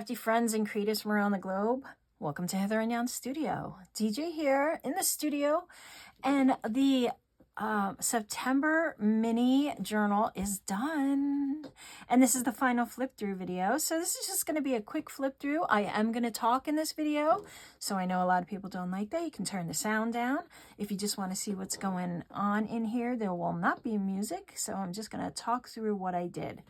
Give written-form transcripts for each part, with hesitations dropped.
crafty friends and creatives from around the globe. Welcome to Hither and Yon Studio. DJ here in the studio, and the September mini journal is done. And this is the final flip through video. So this is just going to be a quick flip through. I am going to talk in this video, so I know a lot of people don't like that. You can turn the sound down. If you just want to see what's going on in here, there will not be music. So I'm just going to talk through what I did.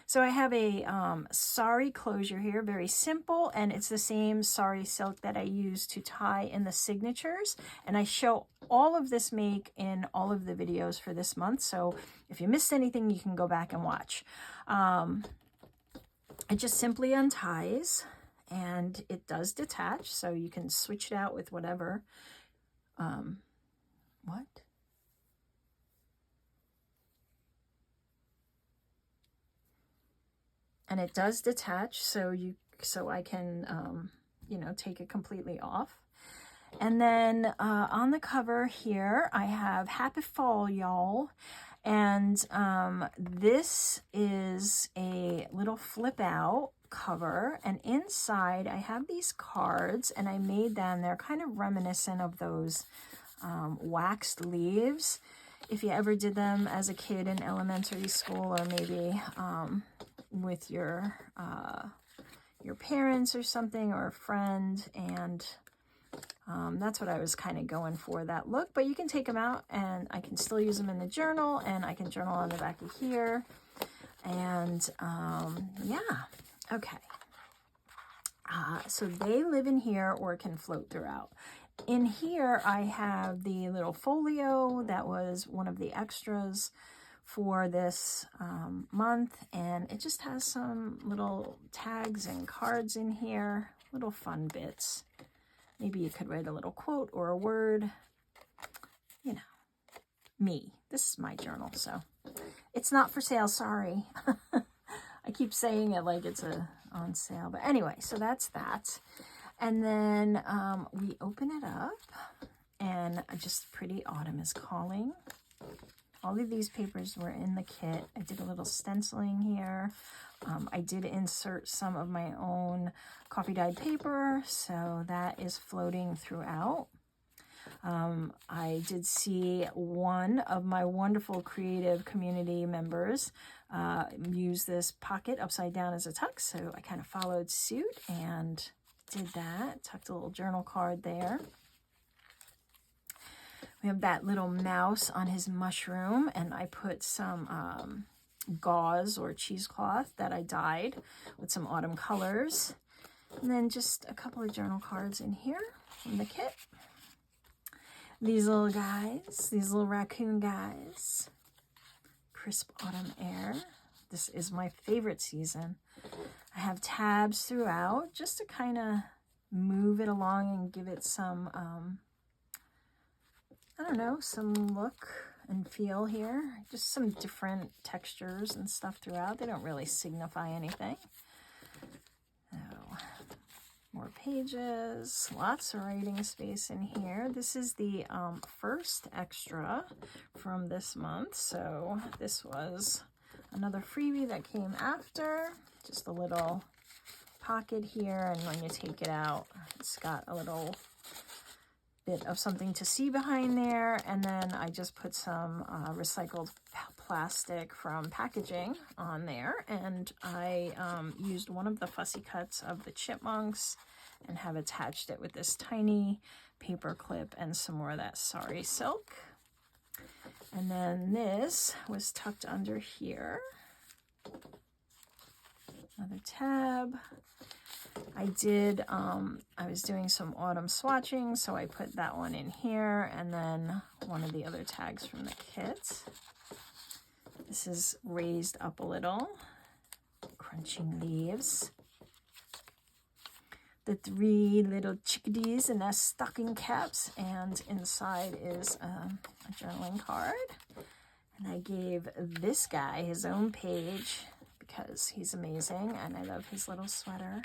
So I have a sari closure here, very simple, and it's the same sari silk that I use to tie in the signatures. And I show all of this make in all of the videos for this month. So if you missed anything, you can go back and watch. It just simply unties, and it does detach, so you can switch it out with whatever. What? And it does detach, so I can, you know, take it completely off. And then on the cover here, I have Happy Fall, y'all. And this is a little flip out cover. And inside, I have these cards, and I made them. They're kind of reminiscent of those waxed leaves. If you ever did them as a kid in elementary school, or maybe with your parents or something, or a friend, and that's what I was kind of going for, that look. But you can take them out, and I can still use them in the journal, and I can journal on the back of here. And yeah, okay. So they live in here or can float throughout. In here, I have the little folio that was one of the extras for this month, and it just has some little tags and cards in here, little fun bits. Maybe you could write a little quote or a word, you know, me. This is my journal, so it's not for sale, sorry. I keep saying it like it's on sale, but anyway, so that's that. And then we open it up, and just Pretty Autumn is Calling. All of these papers were in the kit. I did a little stenciling here. I did insert some of my own coffee dyed paper, so that is floating throughout. I did see one of my wonderful creative community members use this pocket upside down as a tuck, so I kind of followed suit and did that. Tucked a little journal card there. We have that little mouse on his mushroom, and I put some gauze or cheesecloth that I dyed with some autumn colors. And then just a couple of journal cards in here from the kit. These little guys, these little raccoon guys. Crisp autumn air. This is my favorite season. I have tabs throughout just to kind of move it along and give it some I don't know, some look and feel here. Just some different textures and stuff throughout. They don't really signify anything. So, more pages, lots of writing space in here. This is the first extra from this month. So this was another freebie that came after. Just a little pocket here, and when you take it out, it's got a little bit of something to see behind there. And then I just put some recycled plastic from packaging on there, and I used one of the fussy cuts of the chipmunks and have attached it with this tiny paper clip and some more of that sari silk. And then this was tucked under here. Another tab. I did, I was doing some autumn swatching, so I put that one in here, and then one of the other tags from the kit. This is raised up a little. Crunching leaves. The three little chickadees in their stocking caps, and inside is a journaling card. And I gave this guy his own page because he's amazing, and I love his little sweater.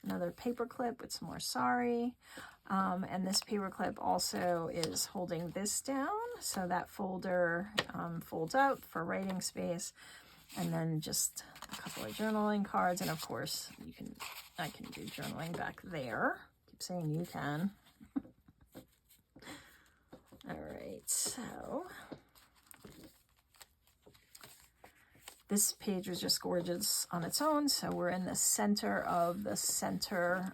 Another paper clip with some more sari, and this paper clip also is holding this down, so that folder folds out for writing space. And then just a couple of journaling cards. And of course, I can do journaling back there. Keep saying you can. All right, so this page was just gorgeous on its own. So we're in the center of the center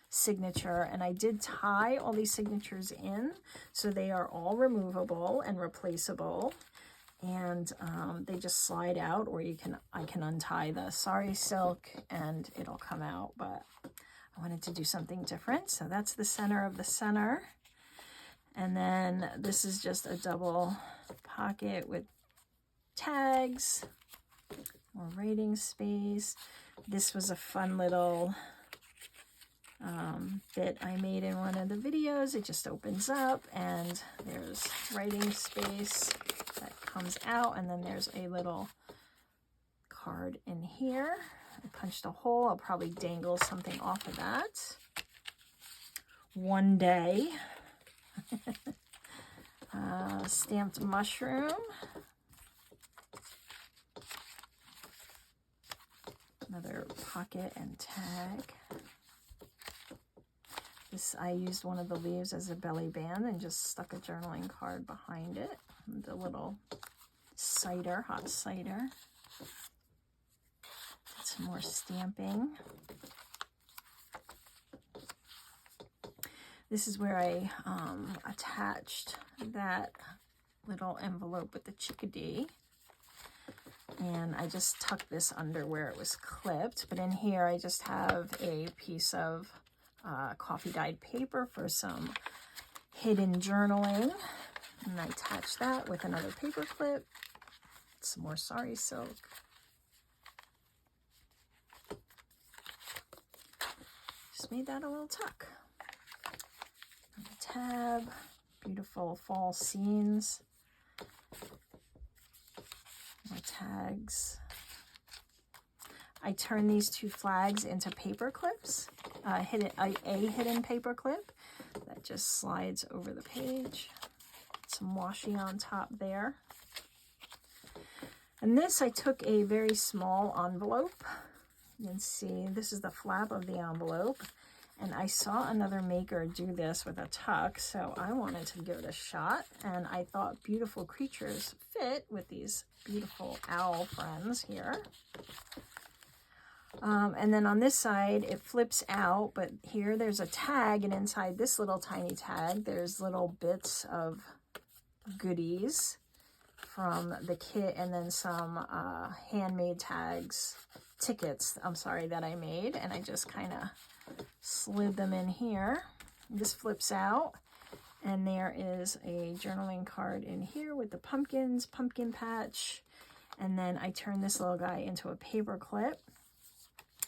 signature, and I did tie all these signatures in, so they are all removable and replaceable. And they just slide out, or I can untie the sari silk and it'll come out, but I wanted to do something different. So that's the center of the center. And then this is just a double pocket with tags, more writing space. This was a fun little bit I made in one of the videos. It just opens up and there's writing space that comes out, and then there's a little card in here. I punched a hole. I'll probably dangle something off of that one day. Stamped mushroom. Another pocket and tag. This, I used one of the leaves as a belly band and just stuck a journaling card behind it. The little cider, hot cider. Some more stamping. This is where I attached that little envelope with the chickadee. And I just tucked this under where it was clipped. But in here I just have a piece of coffee dyed paper for some hidden journaling. And I attached that with another paper clip. Some more sari silk. Just made that a little tuck. And a tab. Beautiful fall scenes. More tags. I turn these two flags into paper clips, a hidden paper clip that just slides over the page. Some washi on top there. And this, I took a very small envelope. You can see this is the flap of the envelope. And I saw another maker do this with a tuck, so I wanted to give it a shot. And I thought beautiful creatures fit with these beautiful owl friends here. And then on this side, it flips out, but here there's a tag, and inside this little tiny tag, there's little bits of goodies from the kit, and then some handmade tags, tickets, that I made, and I just kind of slid them in here. This flips out, and there is a journaling card in here with the pumpkins, pumpkin patch, and then I turn this little guy into a paper clip.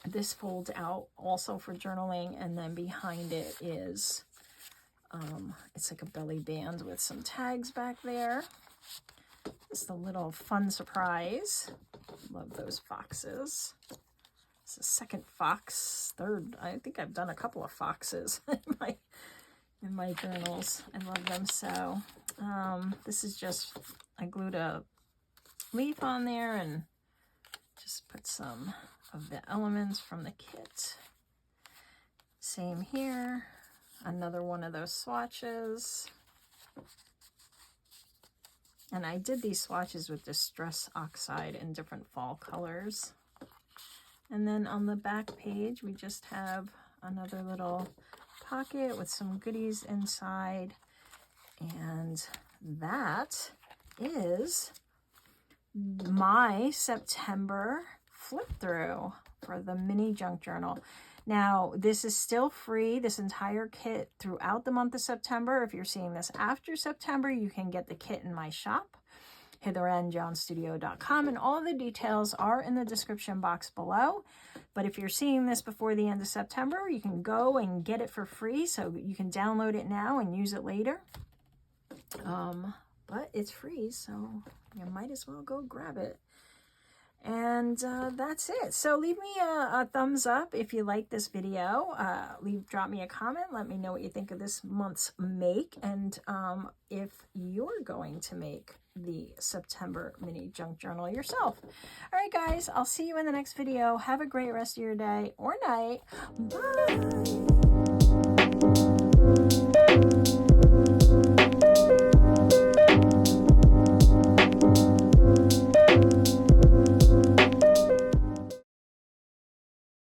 This folds out also for journaling, and then behind it is, it's like a belly band with some tags back there. Just a little fun surprise. Love those foxes. It's the second fox, third. I think I've done a couple of foxes in my journals. I love them so. This is just, I glued a leaf on there and just put some of the elements from the kit. Same here. Another one of those swatches. And I did these swatches with Distress Oxide in different fall colors. And then on the back page, we just have another little pocket with some goodies inside. And that is my September flip through for the mini junk journal. Now, this is still free, this entire kit, throughout the month of September. If you're seeing this after September, you can get the kit in my shop, hitherandYonStudio.com, and all the details are in the description box below. But if you're seeing this before the end of September, you can go and get it for free, so you can download it now and use it later. But it's free, so you might as well go grab it. And that's it. So leave me a thumbs up if you like this video. Drop me a comment. Let me know what you think of this month's make, and if you're going to make the September mini junk journal yourself. All right, guys, I'll see you in the next video. Have a great rest of your day or night. Bye.